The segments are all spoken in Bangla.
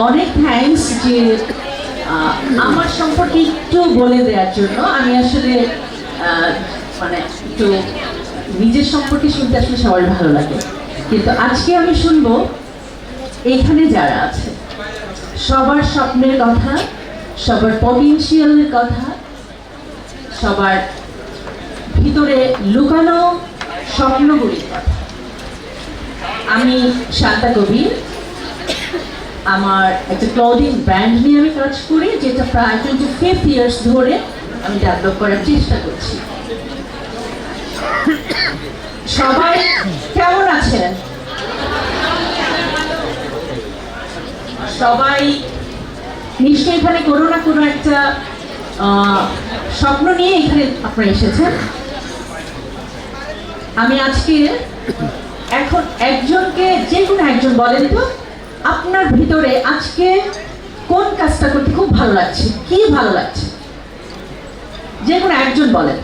অনেক থ্যাঙ্কস যে আমার সম্পর্কে একটু বলে দেওয়ার জন্য। আমি আসলে মানে একটু নিজের সম্পর্কে শুনতে আসলে সবার ভালো লাগে, কিন্তু আজকে আমি শুনবো এখানে যারা আছে সবার স্বপ্নের কথা, সবার পটেনশিয়ালের কথা, সবার ভিতরে লুকানো স্বপ্নগুলির কথা। আমি শান্তা কবির, আমার একটা ক্লদিং ব্র্যান্ড নিয়ে আমি কাজ করি, যেটা প্রায় 25 ইয়ার্স ধরে আমি ডেভেলপ করার চেষ্টা করছি। সবাই কেমন আছেন? সবাই নিশ্চয়ই এখানে কোনো না কোনো একটা স্বপ্ন নিয়ে এখানে আপনারা এসেছেন। আমি আজকে এখন একজনকে, যে কোনো একজন বলেন তো আপনার ভিতরে আজকে কোন কাজটা করতে খুব ভালো লাগছে, কি ভালো লাগছে, যে কোনো একজন বলেন।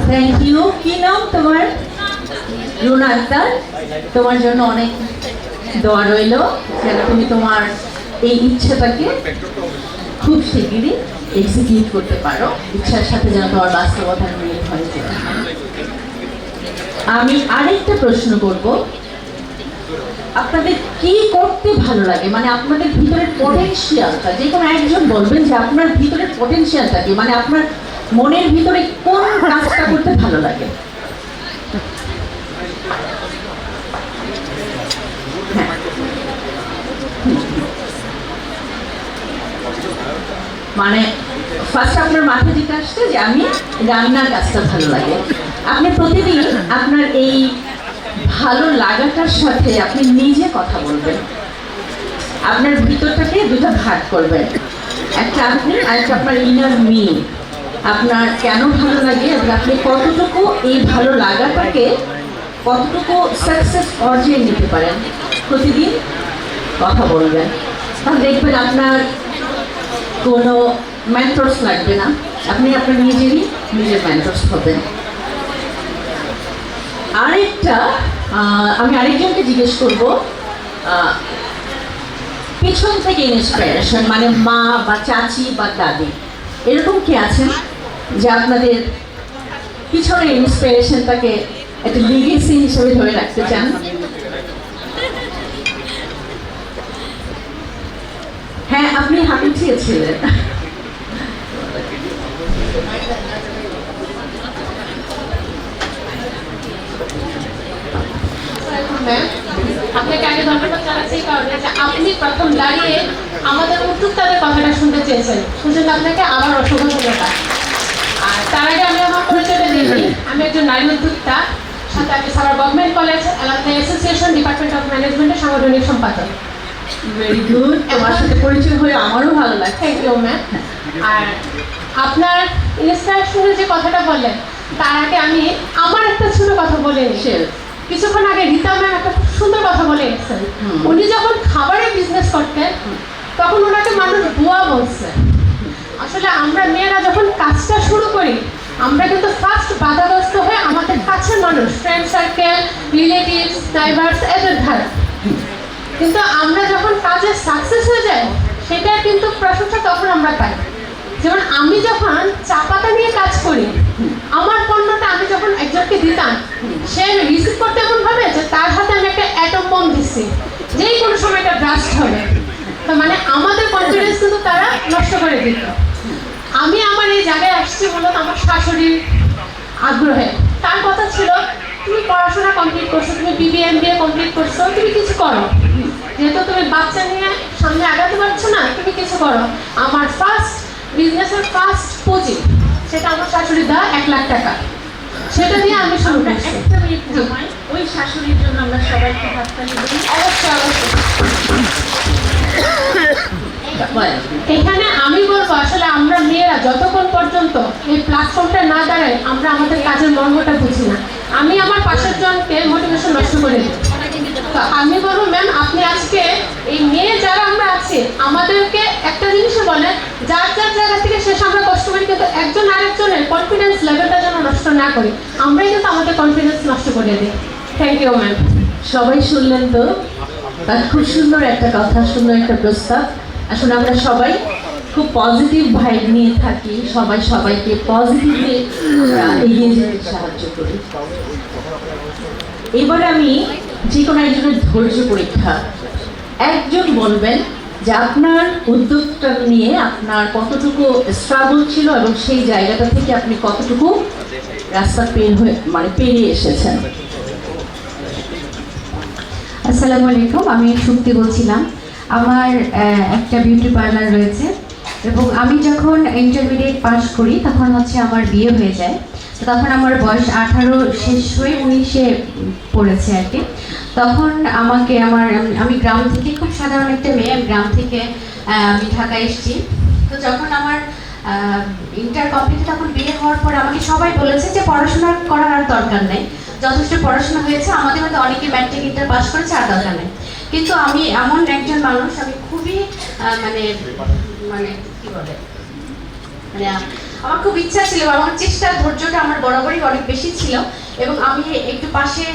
Thank you. কি নাম তোমার? রুনা আক্তার। তোমার জন্য অনেক দোয়া রইল যেন তুমি তোমার এই ইচ্ছাটাকে খুব শিগগিরই এক্সিকিউট করতে পারো। ইচ্ছার সাথে যেন তোমার বাস্তবতার মিল হয়ে যায়। আমি আরেকটা প্রশ্ন করব, আপনাদের কি করতে ভালো লাগে, মানে আপনাদের ভিতরের পটেনশিয়ালটা, যে কোনো একজন বলবেন যে আপনার ভিতরের পটেনশিয়ালটা কি, মানে আপনার মনের ভিতরে কোন কাজটা করতে ভালো লাগে? মানে ফার্স্ট আপনার মাথায় যেটা আসছে যে আমি রান্নার কাজটা ভালো লাগে। আপনি প্রতিদিন আপনার এই ভালো লাগাটার সাথে আপনি নিজে কথা বলবেন, আপনার ভিতরটাকে দুটো ভাগ করবেন, একটা আপনি আর একটা আপনার ইনার মি। আপনার কেন ভালো লাগে এবং আপনি কতটুকু এই ভালো লাগাটাকে কতটুকু সাকসেস পর্যায়ে নিতে পারেন, প্রতিদিন কথা বলবেন। তাহলে দেখবেন আপনার কোনো মেন্টরস লাগবে না, আপনি আপনার নিজের মেন্টরস হবেন। আরেকটা আমি আরেকজনকে জিজ্ঞেস করবো, পিছন থেকে ইন্সপিরেশন, মানে মা বা চাচি বা দাদি, এরকম কি আছেন যে আপনাদের পিছনে ইন্সপিরেশনটাকে একটা লিগেসি হিসেবে ধরে রাখতে চান? হ্যাঁ, আপনি হাত উঠিয়েছিলেন। আপনাকে আগে ধন্যবাদ জানাচ্ছি এই কারণে যে আপনি প্রথম দাঁড়িয়ে আমাদের উদ্যোক্তাদের কথাটা শুনতে চেয়েছেন, সেজন্য আপনাকে আবার অসংখ্য ধন্যবাদ। আর তার আগে আমি আমার পরিচয়টা দিই। আমি একজন নারী উদ্যোক্তা, সাথে আমি Savar government college alumni association department of ম্যানেজমেন্টের সাংগঠনিক সম্পাদক। ভেরি গুড, তোমার সাথে পরিচয় হয়ে আমারও ভালো লাগে। Thank you ma'am. আর আপনার ইনস্ট্রাকশনের যে কথাটা বললেন, তার আগে আমি আমার একটা ছোট কথা বলে নিই। কিছুক্ষণ আগে রীতা ম্যাম একটা খুব সুন্দর কথা বলে গেছেন। উনি যখন খাবারের বিজনেস করতেন তখন ওনাকে মানুষ বুয়া বলছে। আসলে আমরা মেয়েরা যখন কাজটা শুরু করি, আমরা কিন্তু ফার্স্ট বাধাগ্রস্ত হয়ে আমাদের কাছের মানুষ, ফ্রেন্ড সার্কেল, রিলেটিভস, নাইবার্স, এদের ধারা। কিন্তু আমরা যখন কাজে সাকসেস হয়ে যাই, সেটার কিন্তু প্রশংসা তখন আমরা পাই। যেমন আমি যখন চা পাতা নিয়ে কাজ করি, আমার পণ্যটা আমি যখন একজনকে দিতাম, সে রিসিভ করতে এমন ভাবে যে তার হাতে আমি একটা অ্যাটম বম দিচ্ছি, যেই কোনো সময় এটা ব্রাস্ট হবে। তো মানে আমাদের কনফিডেন্স কিন্তু তারা নষ্ট করে দিত। আমি আমার এই জায়গায় আসছি মূলত আমার শাশুড়ির আগ্রহে। তার কথা ছিল, তুমি পড়াশোনা কমপ্লিট করছো, তুমি বিবিএ এমবিএ কমপ্লিট করছো, তুমি কিছু করো, যেহেতু তুমি বাচ্চা নিয়ে সামনে আগাতে পারছো না, তুমি কিছু করো। আমার ফার্স্ট বিজনেসের ফার্স্ট পুঁজি, সেটা আমার শাশুড়ি দেওয়া 1 লাখ টাকা, সেটা দিয়ে আমি শুরু করছি। একটা মিনিট, ওই শাশুড়ির জন্য আমরা সবাইকে হাততালি দিই। অবশ্যই অবশ্যই। বলেন। এখানে আমি বলবো আসলে আমরা মেয়েরা যতক্ষণ পর্যন্ত এই প্ল্যাটফর্মটা না দাঁড়ায় আমরা আমাদের কাজের মর্মটা বুঝি না। আমি আমার পাশের জনকে মোটিভেশন নষ্ট করে দিই। তো আমি বলবো ম্যাম আপনি আজকে এই মেয়ে যারা আমরা আছি আমাদেরকে একটা জিনিসই বলেন, যার যার জায়গা থেকে শেষ আমরা কষ্ট করি, কিন্তু একজন আরেকজনের কনফিডেন্স লেভেলটা যেন নষ্ট না করি। আমরাই কিন্তু আমাদের কনফিডেন্স নষ্ট করে দিই। Thank you ma'am. সবাই শুনলেন তো, তার খুব সুন্দর একটা কথা, সুন্দর একটা প্রস্তাব। আসলে আমরা সবাই খুব পজিটিভ ভাইব নিয়ে থাকি, সবাই সবাইকে পজিটিভলি এগিয়ে যেতে সাহায্য করি। এবার আমি যে কোনো একজনের ধৈর্য পরীক্ষা, একজন বলবেন যে আপনার উদ্যোগটা নিয়ে আপনার কতটুকু স্ট্রাগল ছিল এবং সেই জায়গাটা থেকে আপনি কতটুকু রাস্তা পেরিয়ে এসেছেন। আসসালামু আলাইকুম, আমি শুক্তি বলছিলাম। আমার একটা বিউটি পার্লার রয়েছে এবং আমি যখন ইন্টারমিডিয়েট পাস করি তখন হচ্ছে আমার বিয়ে হয়ে যায়। তো তখন আমার বয়স 18 শেষ হয়ে 19-এ পড়েছে আর কি। তখন আমি গ্রাম থেকে, খুব সাধারণ একটা মেয়ে, আমি গ্রাম থেকে আমি ঢাকায় এসেছি। তো যখন আমার ইন্টার কমপ্লিট, তখন বিয়ে হওয়ার পর আমাকে সবাই বলেছে যে পড়াশোনা করার আর দরকার নেই, যথেষ্ট পড়াশোনা হয়েছে, আমাদের মধ্যে অনেকে ম্যাট্রিক ইন্টার পাস করেছে, আর দরকার নেই। কিন্তু আমি এমন একজন মানুষ, আমি খুবই মানে মানে কি বলে মানে আমার খুব ইচ্ছা ছিল, আমার চেষ্টা, ধৈর্যটা আমার বরাবরই অনেক বেশি ছিল এবং আমি একটু পাশে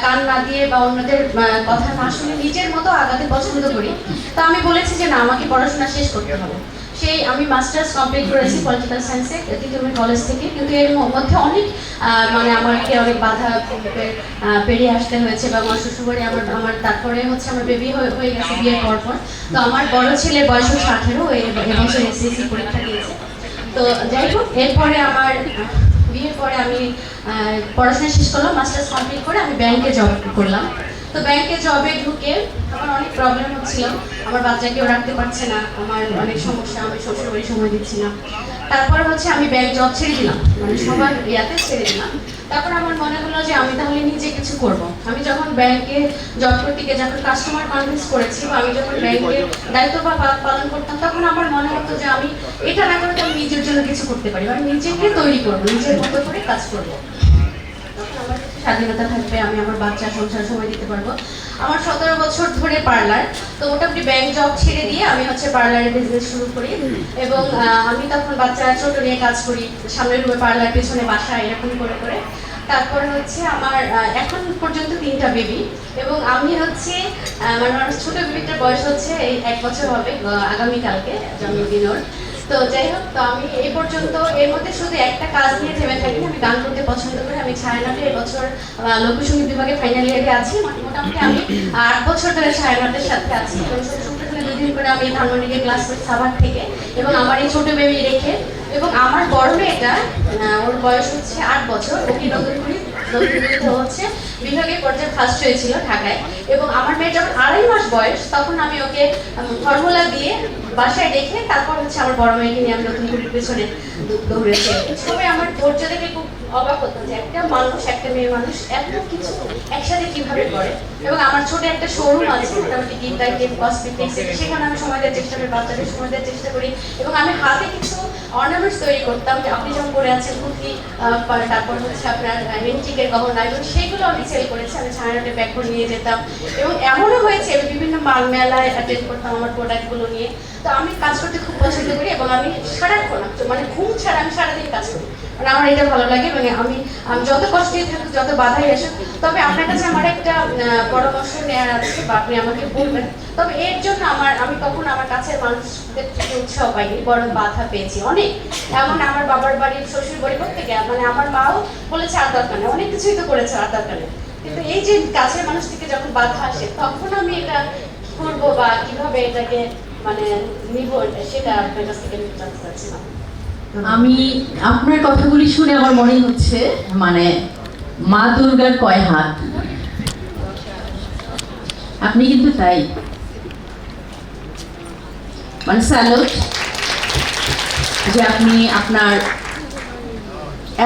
কান না দিয়ে বা অন্যদের কথা না শুনে নিজের মতো আগাতে পছন্দ করি। তো আমি বলেছি যে না, আমাকে পড়াশোনা শেষ করতে হবে। সেই আমি মাস্টার্স কমপ্লিট করেছি পলিটিক্যাল সায়েন্সে তিতুমির কলেজ থেকে। কিন্তু এর মধ্যে অনেক আমাকে অনেক বাধা পেরিয়ে আসতে হয়েছে এবং আমার শ্বশুরবাড়ি আমার তারপরে হচ্ছে আমার বেবি হয়ে গেছে বিয়ের পর। তো আমার বড় ছেলের বয়স হচ্ছে 18, এবছর এসএসসি পরীক্ষা দিয়েছে। তো যাই হোক, এরপরে আমার বিয়ের পরে আমি পড়াশোনা শেষ করলাম, মাস্টার্স কমপ্লিট করে আমি ব্যাংকে জব করলাম। তো ব্যাংকে জবে ঢুকে আমার অনেক প্রবলেম হচ্ছিল, আমার বাচ্চাকেও রাখতে পারছে না, আমার অনেক সমস্যা, আমি শ্বশুরবাড়ি সময় দিচ্ছি না। তারপর হচ্ছে আমি ব্যাংক জব ছেড়ে দিলাম, মানে সবার ছেড়ে দিলাম। তারপর আমার মনে হলো যে আমি তাহলে নিজে কিছু করব। আমি যখন ব্যাংকে জব করতে গিয়ে যখন কাস্টমার কনভিন্স করেছি, বা আমি যখন ব্যাংকের দায়িত্ব পালন করতাম, তখন আমার মনে হতো যে আমি এটা না করে আমি নিজের জন্য কিছু করতে পারি, আমি নিজেকে তৈরি করবো, নিজের মতো করে কাজ করবো। তখন আমার স্বাধীনতা থাকবে, আমি আমার বাচ্চা সংসার সময় দিতে পারবো। আমার 17 বছর ধরে পার্লার, তো মোটামুটি ব্যাংক জব ছেড়ে দিয়ে আমি হচ্ছে পার্লারের বিজনেস শুরু করি এবং আমি তখন বাচ্চা ছোট নিয়ে কাজ করি, সামনের রুমে পার্লার, পেছনে বাসা, এরকম করে। তারপর হচ্ছে আমার এখন পর্যন্ত 3টা বেবি এবং আমি হচ্ছে মানে আমার ছোট বেবিটার বয়স হচ্ছে এই 1 বছর হবে আগামীকালকে, জন্মদিন ওর। তো যাই হোক, তো আমি এই পর্যন্ত এর মধ্যে শুধু একটা কাজ নিয়ে থেমে থাকি, আমি গান করতে পছন্দ করি। আমি ছায়ানটে এবছর লোকসঙ্গীত বিভাগে ফাইনাল ইয়ারে আছি। মোটামুটি আমি 8 বছর ধরে ছায়ানটের সাথে আছি এবং সপ্তাহে 2 দিন করে আমি ধানমন্ডিকে ক্লাস করি সাভার থেকে এবং আমার এই ছোট বেবি রেখে। এবং আমার বড় মেয়েটা, ওর বয়স হচ্ছে 8 বছর, ওকে নতুন হচ্ছে বিভাগীয় পর্যায়ে ফার্স্ট হয়েছিল ঢাকায়। এবং আমার মেয়ে যখন 2.5 মাস বয়স, তখন আমি ওকে ফর্মুলা দিয়ে বাসায় রেখে তারপর হচ্ছে আমার বড় মেয়েকে নিয়ে আমি নতুন কুড়ির পেছনে দৌড়েছি। সবাই আমার ধৈর্য দেখে খুব অবাক হতো যে একটা মানুষ, একটা মেয়ে মানুষ এত কিছু একসাথে কিভাবে করে। এবং আমার ছোট একটা শোরুম আছে, মোটামুটি গিফট আইটেম, কসমেটিক্স, সেখানে আমি সময় দেওয়ার চেষ্টা করি, বাচ্চাদের সময় দেওয়ার চেষ্টা করি। এবং আমি হাতে কিছু অর্নামেন্টস তৈরি করতাম, যে আপনি যেমন পরে আছেন কুর্তি, তারপর হচ্ছে আপনার এন্টিকের গহনা, এবং সেইগুলো আমি সেল করেছি। আমি ছায়ানটে ব্যাগ করে নিয়ে যেতাম এবং এমনও হয়েছে আমি বিভিন্ন মেলায় অ্যাটেন্ড করতাম আমার প্রোডাক্টগুলো নিয়ে। তো আমি কাজ করতে খুব পছন্দ করি এবং আমি সারাক্ষণ, মানে ঘুম ছাড়া আমি সারাদিন কাজ করি, মানে আমার এটা ভালো লাগে। মানে আমি যত কষ্টই থাকুক, যত বাধাই আসুক, তবে আপনার কাছে আমার একটা পরামর্শ নেওয়ার আছে বা আপনি আমাকে বলবেন। তবে এর জন্য আমি কখনো আমার কাছের মানুষদের থেকে উৎসাহ পাইনি, বরং বাধা পেয়েছি অনেক। এমন আমার বাবার বাড়ির, শ্বশুর বাড়ি করতে গিয়ে মানে আমার মাও বলেছে আর দরকার নেই, অনেক কিছুই তো করেছে আর দরকার নেই। কিন্তু এই যে কাছের মানুষ থেকে যখন বাধা আসে, তখন আমি এটা করবো বা কিভাবে এটাকে মানে নিব, সেটা আপনার কাছ থেকে আমি জানতে চাচ্ছিলাম। আমি আপনার কথাগুলি শুনে আমার মনে হচ্ছে মানে মা দুর্গার কয় হাত, আপনি কিন্তু তাই, মানে স্যালুট যে আপনি আপনার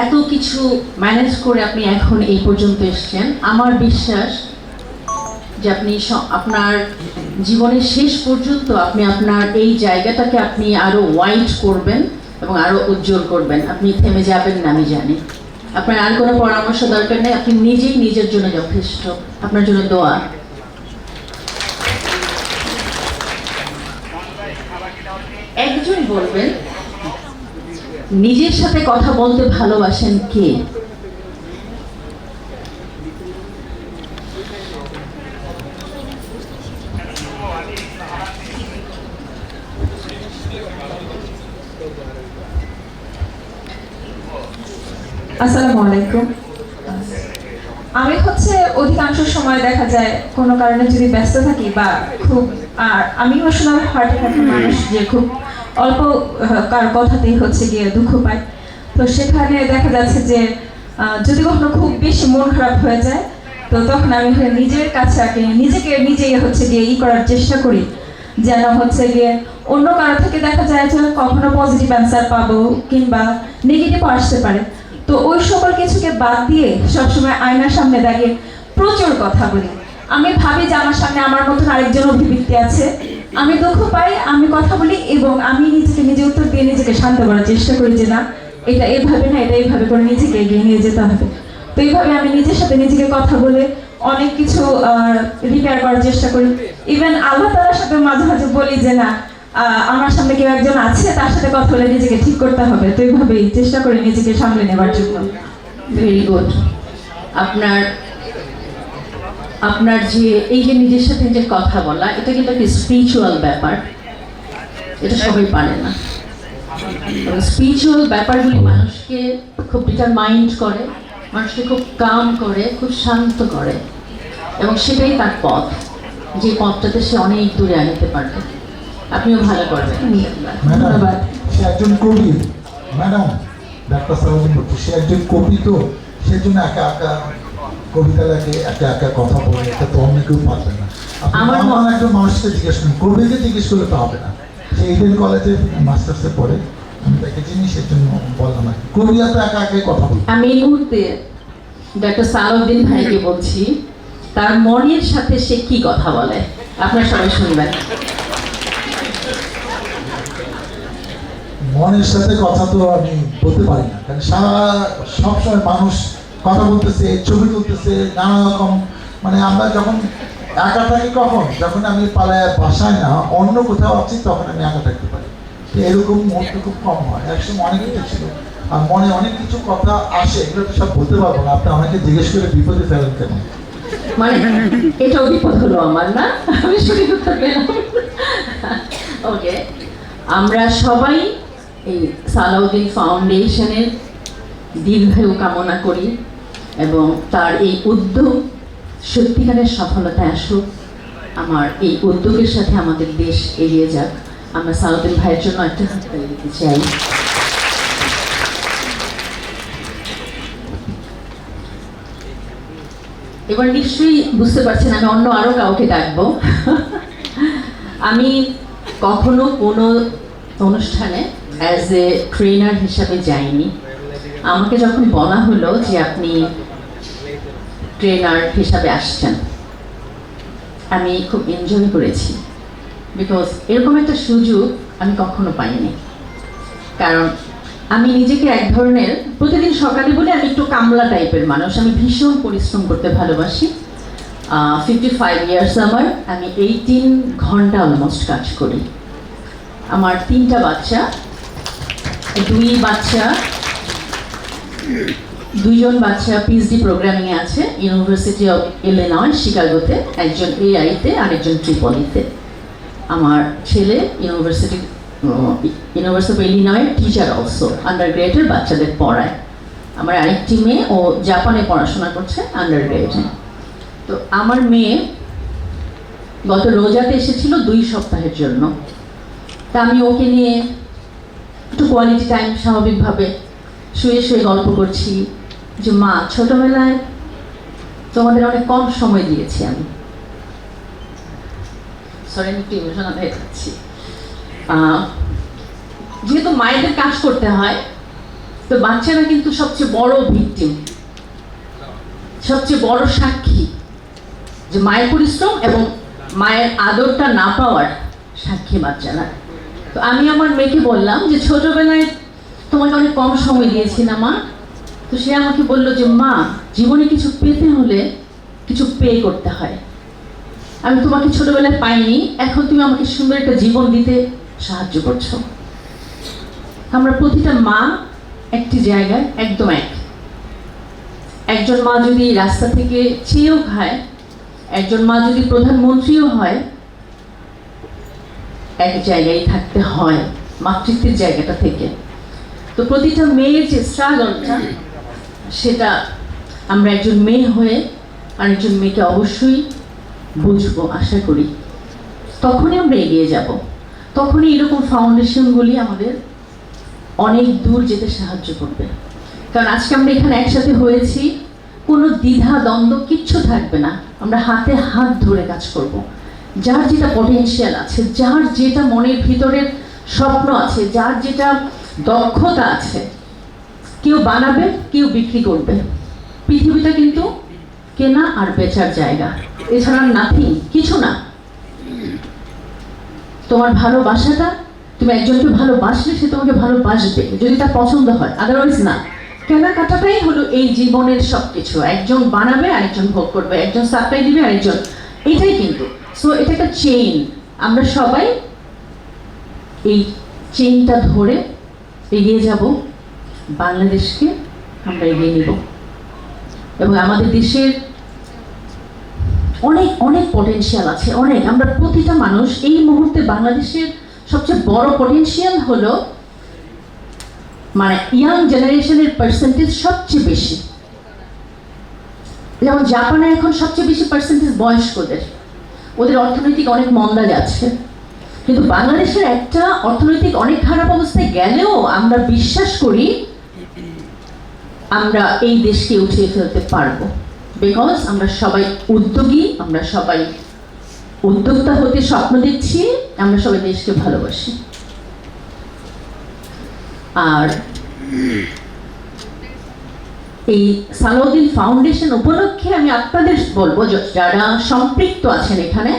এত কিছু ম্যানেজ করে আপনি এখন এই পর্যন্ত এসেছেন। আমার বিশ্বাস যে আপনি আপনার জীবনের শেষ পর্যন্ত আপনি আপনার এই জায়গাটাকে আপনি আরো ওয়াইড করবেন এবং আরো উজ্জ্বল করবেন। আপনি থেমে যাবেন না, আমি জানি। আপনার আর কোনো পরামর্শ দরকার নেই, আপনি নিজেই নিজের জন্য যথেষ্ট। আপনার জন্য দোয়া। একজন বলবেন নিজের সাথে কথা বলতে ভালোবাসেন কে? আসসালামু আলাইকুম। আমি অধিকাংশ সময় দেখা যায় কোনো কারণে যদি ব্যস্ত থাকি বা খুব, আর আমি ইমোশনাল হার্ট একটা মানুষ, যে খুব অল্প কার কথাতেই গিয়ে দুঃখ পাই। তো সেখানে দেখা যাচ্ছে যে যদি কখনো খুব বেশি মন খারাপ হয়ে যায়, তো তখন আমি নিজের কাছে নিজেকে নিজেই গিয়ে করার চেষ্টা করি, যেন গিয়ে অন্য কারো থেকে দেখা যায় যে কখনো পজিটিভ অ্যান্সার পাবো কিংবা নেগেটিভ আসতে পারে। তো ওই সকল কিছুকে বাদ দিয়ে সবসময় আয়নার সামনে দাঁড়িয়ে প্রচুর কথা বলি। আমি ভাবি যে আমার সামনে আমার মতন আরেকজন অভিব্যক্তি আছে, আমি দুঃখ পাই, আমি কথা বলি এবং আমি নিজেকে নিজে উত্তর দিয়ে নিজেকে শান্ত করার চেষ্টা করি যে না, এটা এইভাবে না, এটা এইভাবে করে নিজেকে এগিয়ে নিয়ে যেতে হবে। তো এইভাবে আমি নিজের সাথে নিজেকে কথা বলে অনেক কিছু রিপেয়ার করার চেষ্টা করি। ইভেন আল্লাহ তাআলার সাথে মাঝে মাঝে বলি যে না, আমার সামনে কেউ একজন আছে, তার সাথে কথা বলে নিজেকে ঠিক করতে হবে। তো এইভাবেই চেষ্টা করি নিজেকে সামলে নেবার জন্য। Very good. আপনার যে এই যে নিজের সাথে যে কথা বলা, এটা কিন্তু একটা স্পিরিচুয়াল ব্যাপার, এটা সবাই পারে না। স্পিরিচুয়াল ব্যাপারগুলি মানুষকে খুব ডিটারমাইন্ড করে, মানুষকে খুব কাম করে, খুব শান্ত করে, এবং সেটাই তার পথ, যে পথটাতে সে অনেক দূরে আনতে পারবে। আপনিও ভালো করবেন। ধন্যবাদ। সে একজন কবি ম্যাডাম, ডাক্তার সালাউদ্দিন ভুট্টো, সে একজন কবি, তো সেজন্য একা একা কবিতা লাগে, একা একা কথা বলে, এটা তো অন্য কেউ পারবে না। আমার আমার একজন মানুষকে জিজ্ঞেস করুন, কবিকে জিজ্ঞেস করলে তো হবে না। সে ইডেন কলেজে মাস্টার্সে পড়ে, আমি তাকে চিনি, সেজন্য বললাম আর কি। কবিরা তো একা একাই কথা বলে। আমি এই মুহূর্তে ডক্টর সালাউদ্দিন ভাইকে বলছি তার মনের সাথে সে কি কথা বলে, আপনারা সবাই শুনবেন। মনের সাথে কথা তো আমি বলতে পারি না, কারণ সবসময় মানুষ কথা বলতেছে, ছবি তুলতেছে, নানা রকম। মানে আমরা যখন একা থাকি, যখন আমি পালায় বাসায় না অন্য কোথাও আছি, তখন আমি একা থাকতে পারি। তো এরকম মুহূর্ত খুব কম হয়। একসময় অনেক কিছু ছিল, আর মনে অনেক কিছু কথা আসে, এগুলো তো সব বলতে পারবো না। আপনি আমাকে জিজ্ঞেস করে বিপদে ফেলেন কেন? মানে এটাও বিপদ হলো আমার, না? আমি শুরু করতে পেলাম। ওকে, আমরা সবাই এই সালাউদ্দিন ফাউন্ডেশনের দীর্ঘায়ু কামনা করি এবং তার এই উদ্যোগ সত্যিকারের সফলতায় আসুক। আমার এই উদ্যোগের সাথে আমাদের দেশ এগিয়ে যাক। আমরা সালাউদ্দিন ভাইয়ের জন্য একটা হাততালি দিতে চাই। এবার নিশ্চয়ই বুঝতে পারছেন আমি অন্য আরো কাউকে ডাকবো। আমি কখনো কোনো অনুষ্ঠানে অ্যাজ এ ট্রেনার হিসাবে যাইনি। আমাকে যখন বলা হলো যে আপনি ট্রেনার হিসাবে আসছেন, আমি খুব এনজয় করেছি, বিকজ এরকম একটা সুযোগ আমি কখনো পাইনি। কারণ আমি নিজেকে এক ধরনের, প্রতিদিন সকালে বলে আমি একটু কামলা টাইপের মানুষ, আমি ভীষণ পরিশ্রম করতে ভালোবাসি। 55 ইয়ার্স আমার, আমি 18 ঘন্টা অলমোস্ট কাজ করি। আমার 3টা বাচ্চা, 2জন বাচ্চা পিএইচডি প্রোগ্রামিংয়ে আছে ইউনিভার্সিটি অফ ইলিনয় শিকাগোতে, একজন এআইতে, আরেকজন ট্রিপলিতে। আমার ছেলে ইউনিভার্সিটি অফ ইলিনয়ের টিচার, অলসো আন্ডার গ্রেডের বাচ্চাদের পড়ায়। আমার আরেকটি মেয়ে, ও জাপানে পড়াশোনা করছে আন্ডার গ্রেডে। তো আমার মেয়ে গত রোজাতে এসেছিল 2 সপ্তাহের জন্য। তা আমি ওকে নিয়ে একটু কোয়ালিটি টাইম, স্বাভাবিকভাবে শুয়ে শুয়ে গল্প করছি যে মা, ছোটবেলায় তোমাদের অনেক কম সময় দিয়েছি আমি। সরি, আমি একটু ইমোশনাল হয়ে যাচ্ছি। যেহেতু মায়েদের কাজ করতে হয়, তো বাচ্চারা কিন্তু সবচেয়ে বড় ভিকটিম, সবচেয়ে বড় সাক্ষী যে মায়ের পরিশ্রম এবং মায়ের আদরটা না পাওয়ার সাক্ষী বাচ্চারা। তো আমি আমার মেয়েকে বললাম যে ছোটবেলায় তোমাকে অনেক কম সময় দিয়েছি না মা। তো সে আমাকে বলল যে মা, জীবনে কিছু পেতে হলে কিছু পে করতে হয়। আমি তোমাকে ছোটবেলায় পাইনি, এখন তুমি আমাকে সুন্দর একটা জীবন দিতে সাহায্য করছো। আমরা প্রতিটা মা একটি জায়গায় একদম এক। একজন মা যদি রাস্তা থেকে চেয়েও খায়, একজন মা যদি প্রধানমন্ত্রীও হয়, এক জায়গায় থাকতে হয় মাতৃত্বের জায়গাটা থেকে। তো প্রতিটা মেয়ের যে স্ট্রাগলটা, সেটা আমরা একজন মেয়ে হয়ে আরেকজন মেয়েকে অবশ্যই বুঝবো, আশা করি। তখনই আমরা এগিয়ে যাব, তখনই এরকম ফাউন্ডেশনগুলি আমাদের অনেক দূর যেতে সাহায্য করবে। কারণ আজকে আমরা এখানে একসাথে হয়েছি, কোনো দ্বিধা দ্বন্দ্ব কিচ্ছু থাকবে না। আমরা হাতে হাত ধরে কাজ করব। যার যেটা পটেনশিয়াল আছে, যার যেটা মনের ভিতরের স্বপ্ন আছে, যার যেটা দক্ষতা আছে, কেউ বানাবে, কেউ বিক্রি করবে। পৃথিবীটা কিন্তু কেনা আর বেচার জায়গা, এছাড়া নাথিং, কিছু না। তোমার ভালোবাসাটা, তুমি একজনকে ভালোবাসলে সে তোমাকে ভালোবাসবে যদি তার পছন্দ হয়, আদারওয়াইজ না। কেনাকাটাটাই হলো এই জীবনের সবকিছু। একজন বানাবে, আরেকজন ভোগ করবে, একজন সাপ্লাই দিবে, আরেকজন, এটাই কিন্তু। সো এটা একটা চেইন। আমরা সবাই এই চেইনটা ধরে এগিয়ে যাব, বাংলাদেশকে আমরা এগিয়ে নিব। এবং আমাদের দেশের অনেক অনেক পটেনশিয়াল আছে, অনেক। আমরা প্রতিটা মানুষ এই মুহূর্তে, বাংলাদেশের সবচেয়ে বড় পটেনশিয়াল হলো মানে ইয়াং জেনারেশনের পার্সেন্টেজ সবচেয়ে বেশি। যেমন জাপানে এখন সবচেয়ে বেশি পার্সেন্টেজ বয়স্কদের, ওদের অর্থনৈতিক অনেক মন্দা যাচ্ছে। কিন্তু বাংলাদেশের একটা অর্থনৈতিক অনেক খারাপ অবস্থায় গেলেও আমরা বিশ্বাস করি আমরা এই দেশকে উঠিয়ে ফেলতে পারবো। বিকজ আমরা সবাই উদ্যোগী, আমরা সবাই উদ্যোক্তা হতে স্বপ্ন দেখছি, আমরা সবাই দেশকে ভালোবাসি। আর এই সালাউদ্দিন ফাউন্ডেশন উপলক্ষে আমি আপনাদের বলবো, যারা সম্পৃক্ত আছেন এখানে,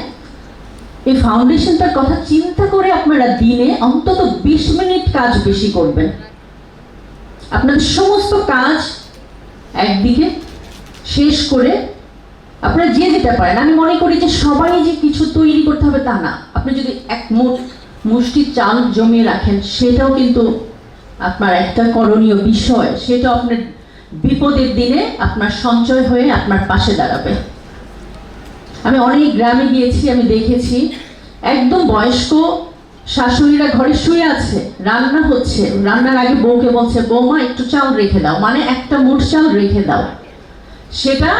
এই ফাউন্ডেশনটার কথা চিন্তা করে আপনারা দিনে অন্তত 20 মিনিট কাজ বেশি করবেন। আপনাদের সমস্ত কাজ একদিকে শেষ করে আপনারা যে যেতে পারেন। আমি মনে করি যে সবাই যে কিছু তৈরি করতে হবে তা না। আপনি যদি এক মুষ্টি চাল জমিয়ে রাখেন, সেটাও কিন্তু আপনার একটা করণীয় বিষয়। সেটা আপনার বিপদের দিনে আপনার সঞ্চয় হয়ে আপনার পাশে দাঁড়াবে। আমি অনেক গ্রামে গিয়েছি, আমি দেখেছি একদম বয়স্ক শাশুড়িরা ঘরে শুয়ে আছে, রান্না হচ্ছে, রান্নার আগে বউকে বলছে, বৌমা একটু চাল রেখে দাও, মানে একটা মুঠ চাল রেখে দাও। সেটা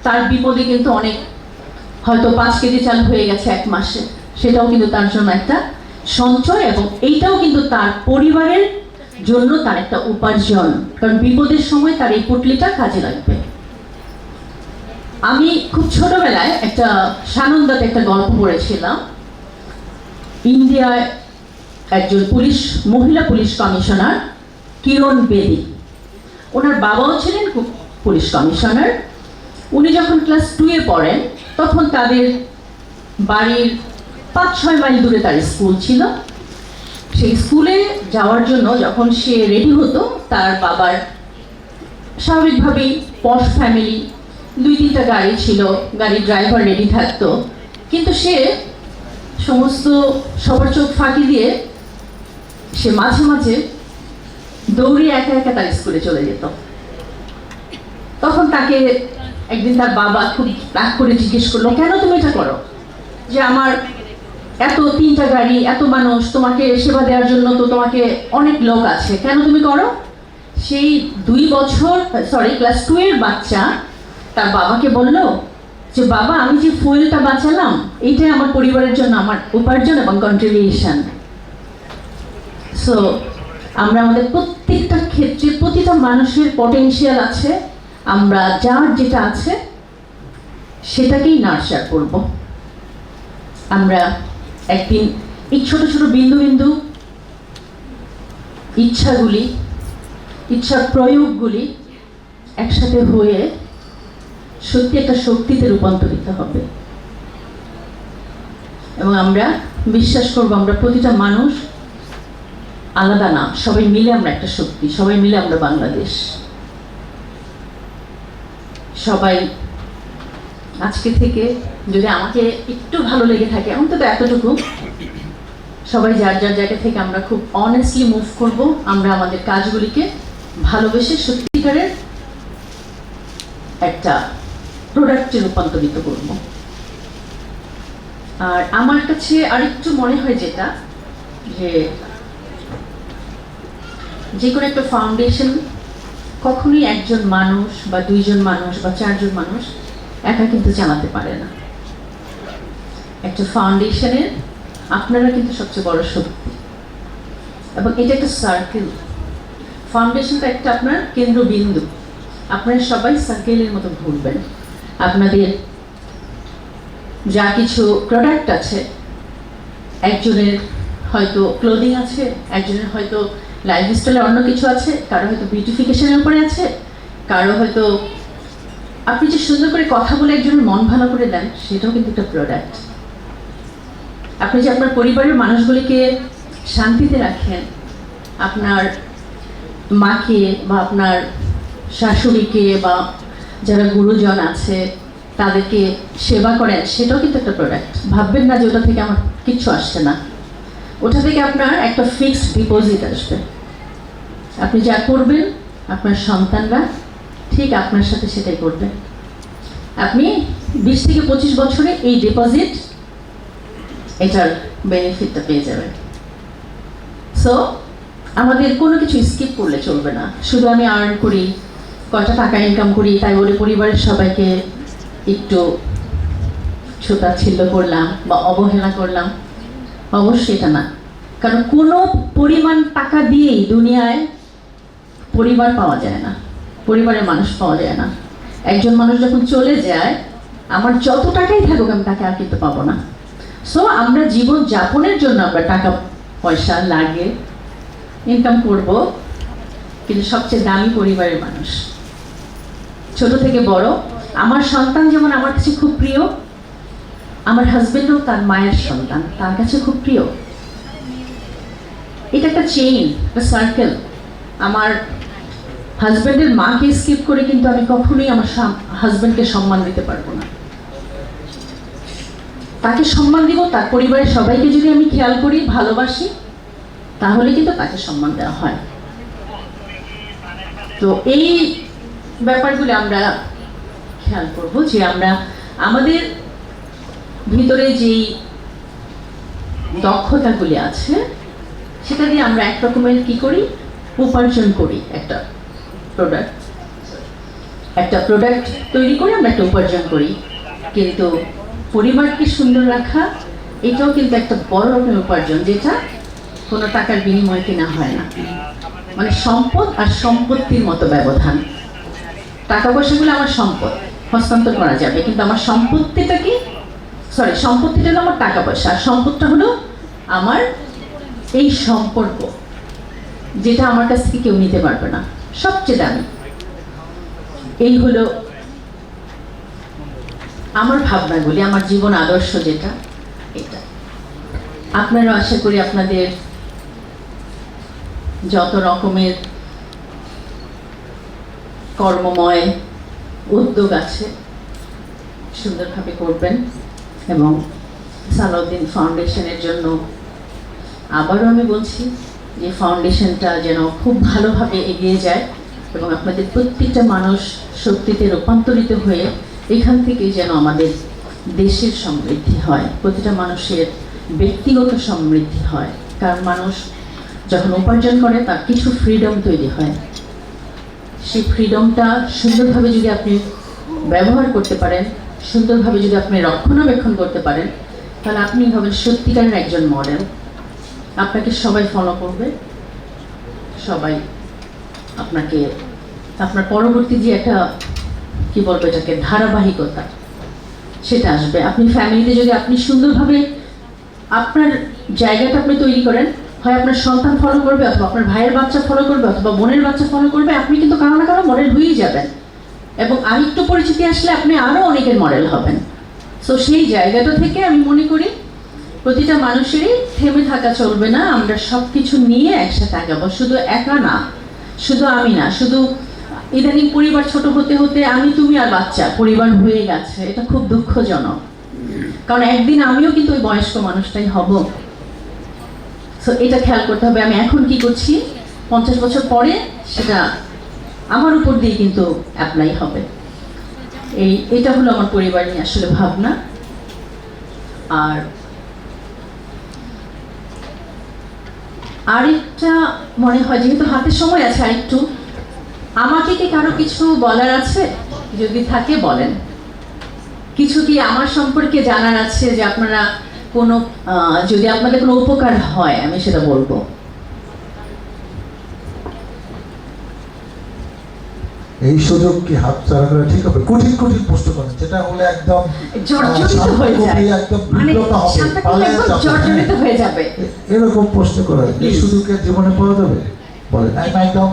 তার বিপদে কিন্তু অনেক, হয়তো 5 কেজি চাল হয়ে গেছে 1 মাসে, সেটাও কিন্তু তার জন্য একটা সঞ্চয়, এবং এইটাও কিন্তু তার পরিবারের জন্য তার একটা উপার্জন। কারণ বিপদের সময় তার এই পুটলিটা কাজে লাগবে। আমি খুব ছোটবেলায় একটা সানন্দাতে একটা গল্প পড়েছিলাম। ইন্ডিয়ায় একজন মহিলা পুলিশ কমিশনার কিরণ বেদি, ওনার বাবাও ছিলেন পুলিশ কমিশনার। উনি যখন ক্লাস 2-এ পড়েন, তখন তাদের বাড়ির 5-6 মাইল দূরে তার স্কুল ছিল। সেই স্কুলে যাওয়ার জন্য যখন সে রেডি হতো, তার বাবার স্বাভাবিকভাবেই পশ ফ্যামিলি, 2-3টা গাড়ি ছিল, গাড়ির ড্রাইভার রেডি থাকতো। কিন্তু সে সমস্ত সবার চোখ ফাঁকি দিয়ে সে মাঝে মাঝে দৌড়ে একা একা তার স্কুলে চলে যেত। তখন তাকে একদিন তার বাবা খুব রাগ করে জিজ্ঞেস করলো, কেন তুমি এটা করো? যে আমার এত 3টা গাড়ি, এত মানুষ, তোমাকে সেবা দেওয়ার জন্য তো তোমাকে অনেক লোক আছে, কেন তুমি করো? সেই 2 বছর, ক্লাস 2-এর বাচ্চা তার বাবাকে বলল যে বাবা, আমি যে ফুয়েলটা বাঁচালাম, এইটাই আমার পরিবারের জন্য আমার উপার্জন এবং কন্ট্রিবিউশন। সো আমরা আমাদের প্রত্যেকটা ক্ষেত্রে, প্রতিটা মানুষের পটেনশিয়াল আছে, আমরা যার যেটা আছে সেটাকেই নার্চার করব। আমরা একদিন এই ছোট ছোট বিন্দু বিন্দু ইচ্ছার প্রয়োগগুলি একসাথে হয়ে সত্যি একটা শক্তিতে রূপান্তরিত হবে। এবং আমরা বিশ্বাস করব আমরা প্রতিটা মানুষ আলাদা না, সবাই মিলে আমরা একটা শক্তি, সবাই মিলে আমরা বাংলাদেশ। সবাই আজকে থেকে যদি আমাকে একটু ভালো লেগে থাকে, অন্তত এতটুকু, সবাই যার যার জায়গা থেকে আমরা খুব অনেস্টলি মুভ করব, আমরা আমাদের কাজগুলিকে ভালোবেসে সত্যিকারের একটা প্রোডাক্টে রূপান্তরিত করব। আর আমার কাছে আরেকটু মনে হয় যেটা, যে কোনো একটা ফাউন্ডেশন কখনোই একজন মানুষ বা দুইজন মানুষ বা চারজন মানুষ একা কিন্তু চালাতে পারে না। একটা ফাউন্ডেশনের আপনারা কিন্তু সবচেয়ে বড় শক্তি, এবং এটা একটা সার্কেল। ফাউন্ডেশনটা একটা আপনার কেন্দ্রবিন্দু, আপনারা সবাই সার্কেলের মতো ঘুরবেন। আপনাদের যা কিছু প্রোডাক্ট আছে, একজনের হয়তো ক্লোদিং আছে, একজনের হয়তো লাইফস্টাইলে অন্য কিছু আছে, কারো হয়তো বিউটিফিকেশনের উপরে আছে, কারো হয়তো আপনি যে সুন্দর করে কথা বলে একজনের মন ভালো করে দেন, সেটাও কিন্তু একটা প্রোডাক্ট। আপনি যে আপনার পরিবারের মানুষগুলিকে শান্তিতে রাখেন, আপনার মাকে বা আপনার শাশুড়িকে বা যারা গুরুজন আছে তাদেরকে সেবা করেন, সেটাও কিন্তু একটা প্রোডাক্ট। ভাববেন না যে ওটা থেকে আমার কিচ্ছু আসছে না, ওটা থেকে আপনার একটা ফিক্সড ডিপোজিট আসবে। আপনি যা করবেন আপনার সন্তানরা ঠিক আপনার সাথে সেটাই করবে। আপনি 20 থেকে 25 বছরে এই ডিপোজিট, এটার বেনিফিটটা পেয়ে যাবেন। সো আমাদের কোনো কিছু স্কিপ করলে চলবে না। শুধু আমি আর্ন করি, কয়টা টাকা ইনকাম করি, তাই বলে পরিবারের সবাইকে একটু ছোটাছিল্য করলাম বা অবহেলা করলাম, অবশ্যই এটা না। কারণ কোনো পরিমাণ টাকা দিয়েই দুনিয়ায় পরিবার পাওয়া যায় না, পরিবারের মানুষ পাওয়া যায় না। একজন মানুষ যখন চলে যায়, আমার যত টাকাই থাকুক আমি তাকে আর কিন্তু পাবো না। সো আমরা জীবন যাপনের জন্য আমরা টাকা পয়সা লাগে, ইনকাম করব, কিন্তু সবচেয়ে দামি পরিবারের মানুষ। ছোট থেকে বড়, আমার সন্তান যেমন আমার কাছে খুব প্রিয়, আমার হাজবেন্ডও তার মায়ের সন্তান তার কাছে খুব প্রিয়। এটা একটা চেইন, একটা সার্কেল। আমার হাজবেন্ডের মাকে স্কিপ করে কিন্তু আমি কখনোই আমার হাজবেন্ডকে সম্মান দিতে পারবো না। তাকে সম্মান দিব, তার পরিবারের সবাইকে যদি আমি খেয়াল করি, ভালোবাসি, তাহলে কিন্তু তাকে সম্মান দেওয়া হয়। তো এই ব্যাপারগুলো আমরা খেয়াল করবো যে আমরা আমাদের ভিতরে যেই দক্ষতাগুলি আছে সেটা দিয়ে আমরা এক রকমের কি করি, উপার্জন করি। একটা প্রোডাক্ট তৈরি করে আমরা একটা উপার্জন করি, কিন্তু পরিবারকে সুন্দর রাখা এটাও কিন্তু একটা বড় রকমের উপার্জন, যেটা কোনো টাকার বিনিময়ে কেনা হয় না। মানে সম্পদ আর সম্পত্তির মতো ব্যবধান। টাকা পয়সাগুলো আমার সম্পদ, হস্তান্তর করা যাবে, কিন্তু আমার সম্পত্তিটা কি, সম্পত্তিটা হলো আমার টাকা পয়সা, আর সম্পদটা হলো আমার এই সম্পর্ক, যেটা আমার কাছ থেকে কেউ নিতে পারবে না, সবচেয়ে দামি। এই হলো আমার ভাবনাগুলি, আমার জীবন আদর্শ যেটা, এটা। আপনারা আশা করি আপনাদের যত রকমের কর্মময় উদ্যোগ আছে সুন্দরভাবে করবেন, এবং সালাউদ্দিন ফাউন্ডেশনের জন্য আবারও আমি বলছি যে ফাউন্ডেশনটা যেন খুব ভালোভাবে এগিয়ে যায়, এবং আপনাদের প্রত্যেকটা মানুষ শক্তিতে রূপান্তরিত হয়ে এখান থেকে যেন আমাদের দেশের সমৃদ্ধি হয়, প্রতিটা মানুষের ব্যক্তিগত সমৃদ্ধি হয়। কারণ মানুষ যখন উপার্জন করে তার কিছু ফ্রিডম তৈরি হয়, সেই ফ্রিডমটা সুন্দরভাবে যদি আপনি ব্যবহার করতে পারেন, সুন্দরভাবে যদি আপনি রক্ষণাবেক্ষণ করতে পারেন, তাহলে আপনি হবেন সত্যিকারের একজন মডেল। আপনাকে সবাই ফলো করবে, সবাই আপনাকে, আপনার পরবর্তী যে একটা কি বলবো এটাকে, ধারাবাহিকতা, সেটা আসবে। আপনি ফ্যামিলিতে যদি আপনি সুন্দরভাবে আপনার জায়গাটা আপনি তৈরি করেন, হয় আপনার সন্তান ফলো করবে, অথবা আপনার ভাইয়ের বাচ্চা ফলো করবে, অথবা বোনের বাচ্চা ফলো করবে, আপনি কিন্তু কারো না কারো মডেল হয়েই যাবেন, এবং আরেকটু পরিচিতি আসলে আপনি আরও অনেকের মডেল হবেন। সো সেই জায়গাটা থেকে আমি মনে করি প্রতিটা মানুষেরই থেমে থাকা চলবে না, আমরা সব কিছু নিয়ে একসাথে আগাবো। শুধু একা না, শুধু আমি না, শুধু ইদানিং পরিবার ছোট হতে হতে আমি তুমি আর বাচ্চা পরিবার হয়ে গেছে, এটা খুব দুঃখজনক। কারণ একদিন আমিও কিন্তু ওই বয়স্ক মানুষটাই হব। সো এটা খেয়াল করতে হবে আমি এখন কি করছি 50 বছর পরে সেটা আমার উপর দিয়ে কিন্তু অ্যাপ্লাই হবে। এটা হলো আমার পরিবার নিয়ে আসলে ভাবনা। আর আরেকটা মনে হয়, যেহেতু হাতে সময় আছে, আরেকটু আমাকে কি কারো কিছু বলার আছে? যদি থাকে বলেন। কিছু কি আমার সম্পর্কে জানার আছে যে আপনারা কোনো যদি আপনাদের কোনো উপকার হয় আমি সেটা বলবো। এই সুযোগ কি হাতছাড়া করা ঠিক হবে? কঠিন কঠিন প্রশ্ন করেন, যেটা হলে একদম জর্জরিত হয়ে যায়, একদম মানে বিব্রত হবে, শান্তা কবি পালায়া একদম যাবে। জর্জরিত হয়ে যাবে। এরকম প্রশ্ন করেন, এই সুযোগের জীবনে পাওয়া যাবে? বলেন। একদম।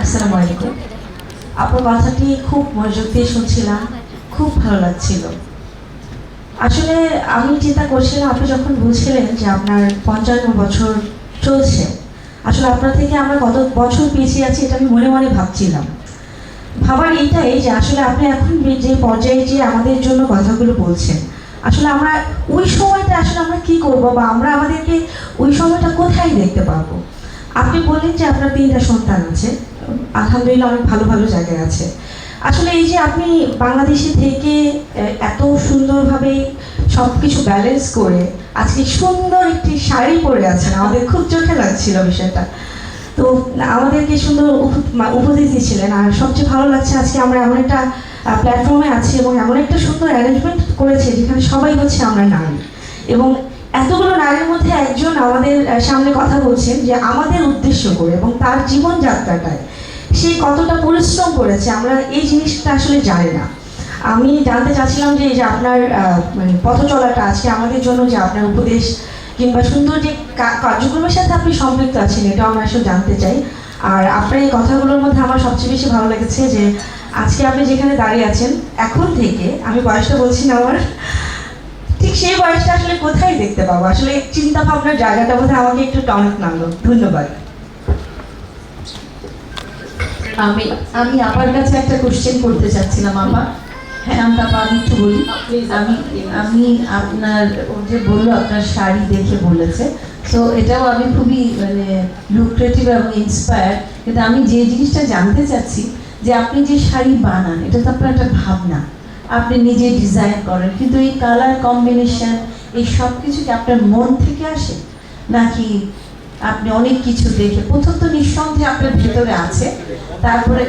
আসসালামু আলাইকুম। আপনার কথাটি খুব মনোযোগ দিয়ে শুনছিলাম, খুব ভালো লাগছিল। আসলে আমি চিন্তা করছিলাম আপনি যখন বলছিলেন যে আপনার 55 বছর চলছে, আসলে আপনার থেকে আমরা কত বছর পিছিয়ে আছি এটা আমি মনে মনে ভাবছিলাম। ভাবার এইটাই যে আসলে আপনি এখন যে পর্যায়ে যে আমাদের জন্য কথাগুলো বলছেন, আসলে আমরা ওই সময়টা আসলে আমরা কি করব বা আমরা আমাদেরকে ওই সময়টা কোথায় দেখতে পাবো। আপনি বললেন যে আপনার 3টা সন্তান আছে, আলহামদুলিল্লাহ অনেক ভালো ভালো জায়গায় আছে। আসলে এই যে আপনি বাংলাদেশে থেকে এত সুন্দরভাবে সব কিছু ব্যালেন্স করে আজকে সুন্দর একটি শাড়ি পরে আছেন, আমাদের খুব চোখে লাগছিল বিষয়টা। তো আমাদেরকে সুন্দর উপদেশ দিচ্ছিলেন। আর সবচেয়ে ভালো লাগছে আজকে আমরা এমন একটা প্ল্যাটফর্মে আছি এবং এমন একটা সুন্দর অ্যারেঞ্জমেন্ট করেছে যেখানে সবাই হচ্ছে আমরা নারী, এবং এতগুলো নারীর মধ্যে একজন আমাদের সামনে কথা বলছেন যে আমাদের উদ্দেশ্য করে এবং তার জীবনযাত্রাটায় সে কতটা পরিশ্রম করেছে আমরা এই জিনিসটা আসলে জানি না। আমি জানতে চাচ্ছিলাম যে এই যে আপনার মানে পথ চলাটা আজকে আমাদের জন্য, যে আপনার উপদেশ কিংবা সুন্দর যে কার্যক্রমের সাথে আপনি সম্পৃক্ত আছেন, এটাও আমরা আসলে জানতে চাই। আর আপনার এই কথাগুলোর মধ্যে আমার সবচেয়ে বেশি ভালো লেগেছে যে আজকে আপনি যেখানে দাঁড়িয়ে আছেন এখন থেকে, আমি বয়সটা বলছি না আমার, ঠিক সেই বয়সটা আসলে কোথায় দেখতে পাবো, আসলে চিন্তা ভাবনার জায়গাটা বোধহয় আমাকে একটু টনক নামলো। ধন্যবাদ। আমি আমার কাছে একটা কোশ্চেন করতে চাচ্ছিলাম। আমার শান্তাপা, আমি একটু বলি। আমি আপনার ও যে বললো আপনার শাড়ি দেখে বলেছে, তো এটাও আমি খুবই মানে লুক্রেটিভ এবং ইন্সপায়ার। কিন্তু আমি যে জিনিসটা জানতে চাচ্ছি যে আপনি যে শাড়ি বানান, এটা তো আপনার একটা ভাবনা, আপনি নিজে ডিজাইন করেন, কিন্তু এই কালার কম্বিনেশন এই সব কিছু কি আপনার মন থেকে আসে নাকি আপনি অনেক কিছু দেখে? প্রথম তো নিঃসন্দেহে আপনার ভেতরে আছে, তারপরে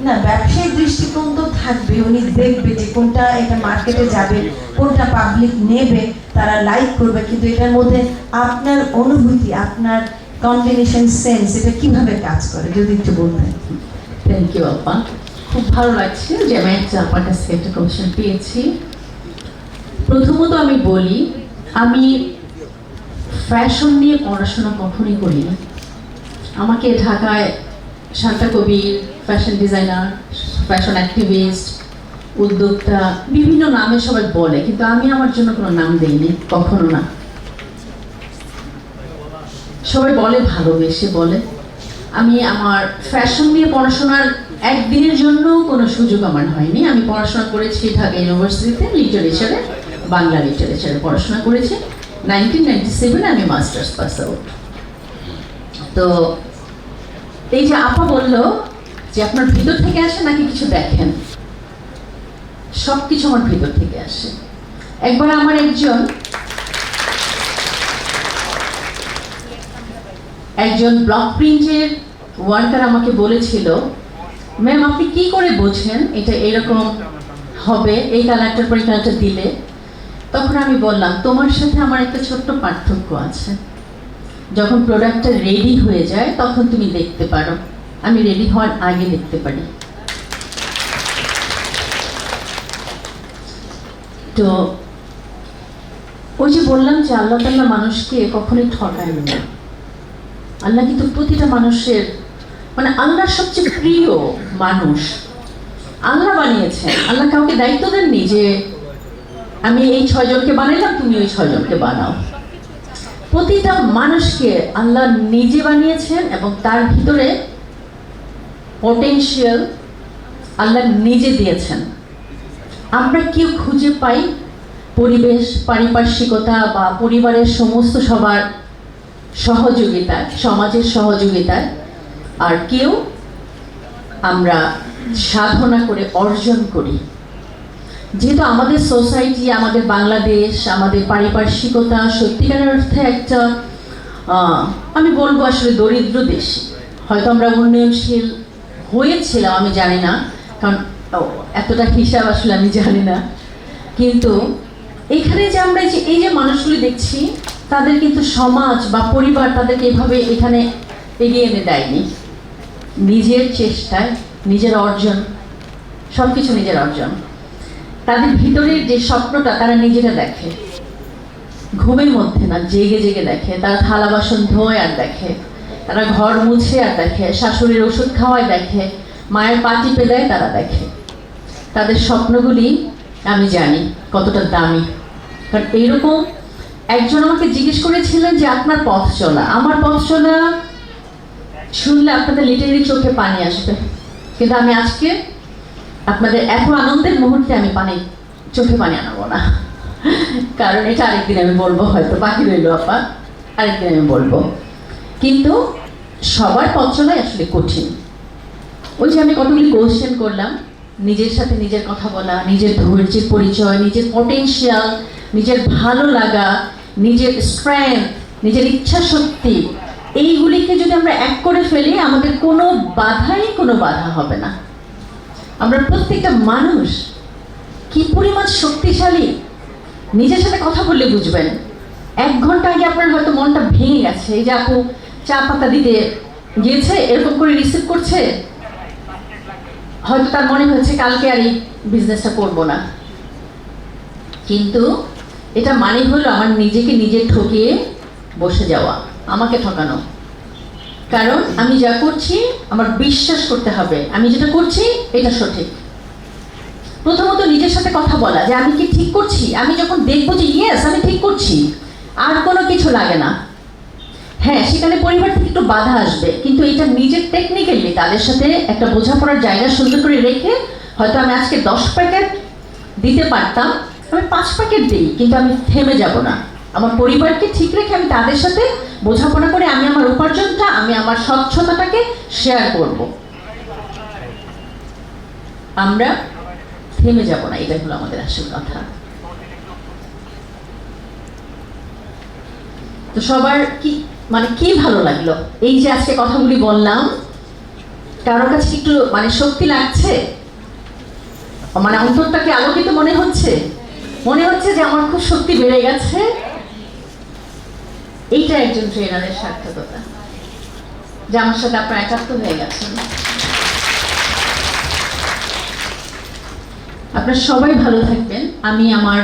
না ব্যবসায়িক দৃষ্টিকোণ তো থাকবে, উনি দেখবে যে কোনটা এটা মার্কেটে যাবে, কোনটা পাবলিক নেবে, তারা লাইক করবে, কিন্তু এটার মধ্যে আপনার অনুভূতি, আপনার কম্বিনেশন সেন্স এটা কিভাবে কাজ করে যদি একটু বলতেন। থ্যাংক ইউ আপা, খুব ভালো লাগছে যে আমি আপনার কাছ থেকে একটা কোশ্চেন পেয়েছি। প্রথমত আমি বলি, আমি ফ্যাশন নিয়ে পড়াশোনা কখনোই করিনি। আমাকে ঢাকায় শান্তা কবি, ফ্যাশন ডিজাইনার, ফ্যাশন অ্যাক্টিভিস্ট, উদ্যোক্তা বিভিন্ন নামে সবাই বলে, কিন্তু আমি আমার জন্য কোনো নাম দেইনি, কখনো না। সবাই বলে ভালোবেসে বলে। আমি আমার ফ্যাশন নিয়ে পড়াশোনার একদিনের জন্য কোনো সুযোগ আমার হয়নি। আমি পড়াশোনা করেছি ঢাকা ইউনিভার্সিটিতে লিটারেচারে, বাংলা লিটারেচারে পড়াশোনা করেছি। 1997 আমি মাস্টার্স পাস আউট। তো এই যে আপা বললো যে আপনার ভিতর থেকে আসে নাকি কিছু দেখেন, সব কিছু আমার ভিতর থেকে আসে। একবার আমার একজন ব্লক প্রিন্টের ওয়ার্কার আমাকে বলেছিল, ম্যাম আপনি কি করে বোঝেন এটা এরকম হবে, এই কালারটার পর এই কালারটা দিলে? তখন আমি বললাম, তোমার সাথে আমার একটা ছোট্ট পার্থক্য আছে। যখন প্রোডাক্টটা রেডি হয়ে যায় তখন তুমি দেখতে পারো, আমি রেডি হওয়ার আগে দেখতে পারি। তো ওই যে বললাম যে আল্লাহ তাআলা মানুষকে কখনোই ঠকায় না। আল্লাহ কিন্তু প্রতিটা মানুষের মানে আল্লাহর সবচেয়ে প্রিয় মানুষ আল্লাহ বানিয়েছেন। আল্লাহ কাউকে দায়িত্ব দেননি যে আমি এই 6 জনকে বানাইলাম, তুমি ওই 6 জনকে বানাও। প্রতিটা মানুষকে আল্লাহ নিজে বানিয়েছেন এবং তার ভিতরে পটেনশিয়াল আল্লাহ নিজে দিয়েছেন। আমরা কেউ খুঁজে পাই পরিবেশ, পারিপার্শ্বিকতা বা পরিবারের সমস্ত সবার সহযোগিতায়, সমাজের সহযোগিতায়, আর কেউ আমরা সাধনা করে অর্জন করি। যেহেতু আমাদের সোসাইটি, আমাদের বাংলাদেশ, আমাদের পারিপার্শ্বিকতা সত্যিকারের অর্থে একটা আমি বলবো আসলে দরিদ্র দেশ। হয়তো আমরা উন্নয়নশীল হয়েছিলাম, আমি জানি না, কারণ এতটা হিসাব আসলে আমি জানি না। কিন্তু এখানে যে আমরা এই যে মানুষগুলি দেখছি, তাদের কিন্তু সমাজ বা পরিবার তাদেরকে এভাবে এখানে এগিয়ে এনে দেয়নি। নিজের চেষ্টায়, নিজের অর্জন, সব কিছু নিজের অর্জন। তাদের ভিতরের যে স্বপ্নটা তারা নিজেরা দেখে, ঘুমের মধ্যে না, জেগে জেগে দেখে। তারা থালা বাসন ধোয় আর দেখে, তারা ঘর মুছে আর দেখে, শাশুড়ির ওষুধ খাওয়ায় দেখে, মায়ের পা টিপে দেয় তারা দেখে। তাদের স্বপ্নগুলি আমি জানি কতটা দামি। কারণ এইরকম একজন আমাকে জিজ্ঞেস করেছিলেন যে আপনার পথ চলা, আমার পথ চলা শুনলে আপনাদের লিটারেলি চোখে পানি আসবে, কিন্তু আমি আজকে আপনাদের এত আনন্দের মুহূর্তে আমি চোখে পানি আনাবো না, কারণ এটা আরেকদিন আমি বলবো, হয়তো বাকি রইল আপা, আরেকদিন আমি বলবো। কিন্তু সবার পথ চলাই আসলে কঠিন। ওই যে আমি কতগুলি কোশ্চেন করলাম, নিজের সাথে নিজের কথা বলা, নিজের ধৈর্যের পরিচয়, নিজের পটেনশিয়াল, নিজের ভালো লাগা, নিজের স্ট্রেংথ, নিজের ইচ্ছা শক্তি, এইগুলিকে যদি আমরা এক করে ফেলি, আমাদের কোনো বাধা হবে না। আমরা প্রত্যেকটা মানুষ কি পরিমাণ শক্তিশালী নিজের সাথে কথা বললে বুঝবেন। 1 ঘন্টা আগে আপনার হয়তো মনটা ভেঙে গেছে, এই যে আপু চা পাতা দিতে গিয়েছে, এরকম করে রিসিভ করছে, হয়তো তার মনে হয়েছে কালকে আর এই বিজনেসটা করবো না। কিন্তু এটা মানে হলো আমার নিজেকে নিজে ঠকিয়ে বসে যাওয়া, আমাকে ঠকানো। কারণ আমি যা করছি আমার বিশ্বাস করতে হবে আমি যেটা করছি এটা সঠিক। প্রথমত নিজের সাথে কথা বলা যে আমি কি ঠিক করছি। আমি যখন দেখবো যে ইয়েস আমি ঠিক করছি, আর কোনো কিছু লাগে না। হ্যাঁ, সেখানে পরিবার থেকে একটু বাধা আসবে, কিন্তু এটা নিজের টেকনিক্যালি তাদের সাথে একটা বোঝাপড়ার জায়গা সুন্দর করে রেখে, হয়তো আমি আজকে 10 প্যাকেট দিতে পারতাম, আমি 5 প্যাকেট দিই, কিন্তু আমি থেমে যাব না। আমার পরিবারকে ঠিক রেখে আমি তাদের সাথে বোঝাপড়া করে আমি আমার উপার্জনটা, আমি আমার স্বচ্ছতাটাকে শেয়ার করব। আমরা থেমে যাব না, এটাই হলো আমাদের আসল কথা। তো সবার কি ভালো লাগলো এই যে আজকে কথাগুলি বললাম? কারোর কাছে একটু শক্তি লাগছে, অন্তরটাকে আলোকিত মনে হচ্ছে যে আমার খুব শক্তি বেড়ে গেছে। এইটা একজন ট্রেনারের সার্থকতা, যে আমার সাথে আপনারা একাত্ম হয়ে গেছেন। আপনারা সবাই ভালো থাকবেন। আমি আমার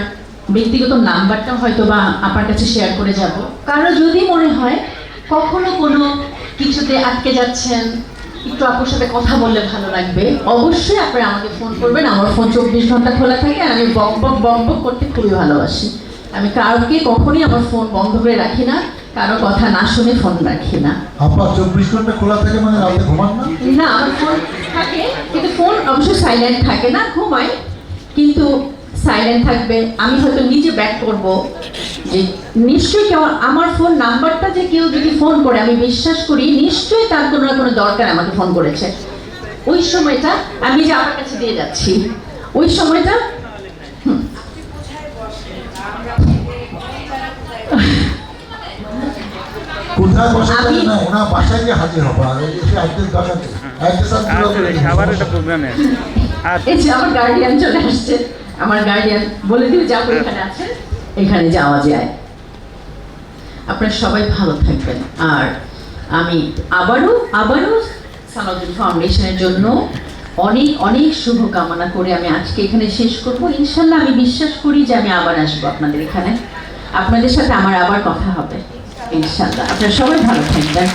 ব্যক্তিগত নাম্বারটা হয়তো বা আপনার কাছে শেয়ার করে যাব। কারো যদি মনে হয় কখনো কোনো কিছুতে আটকে যাচ্ছেন, একটু আপুর সাথে কথা বললে ভালো লাগবে, অবশ্যই আপনারা আমাকে ফোন করবেন। আমার ফোন 24 ঘন্টা খোলা থাকে, আর আমি বক বক করতে খুবই ভালোবাসি। আমি কারোকে কখনই আমার ফোন বন্ধ করে রাখি না, কারো কথা না শুনে ফোন রাখি না। আপা 24 ঘন্টা খোলা থাকে মানে রাতে ঘুমান না? না, আমার ফোন থাকে, কিন্তু ফোন অবশ্যই সাইলেন্ট থাকে না, ঘুমাই কিন্তু সাইলেন্ট থাকবে। আমি হয়তো নিজে ব্যাক করব যে নিশ্চয়ই কেউ আমার ফোন নাম্বারটা যে কেউ যদি ফোন করে, আমি বিশ্বাস করি নিশ্চয়ই তার কোনো না কোনো দরকার আমাকে ফোন করেছে। ওই সময়টা আমি যে আমার কাছে দিয়ে যাচ্ছি, ওই সময়টা কোথায় বসে থাকে না, ওনার বাসায় গিয়ে হাজির হবো। আর এসে আইটেল দরকার নেই, আবার একটা প্রোগ্রামে এই যে আমার গার্ডিয়ান চলে আসছে, আমার গার্ডিয়ান বলে দিবে যে আপনি এখানে আছেন, এখানে যাওয়া যায়। আপনারা সবাই ভালো থাকবেন। আর আমি আবারও সালাউদ্দিন ফাউন্ডেশনের জন্য অনেক অনেক শুভকামনা করে আমি আজকে এখানে শেষ করব। ইনশাল্লাহ আমি বিশ্বাস করি যে আমি আবার আসবো আপনাদের এখানে, আপনাদের সাথে আমার আবার কথা হবে ইনশাল্লাহ। আপনারা সবাই ভালো থাকবেন।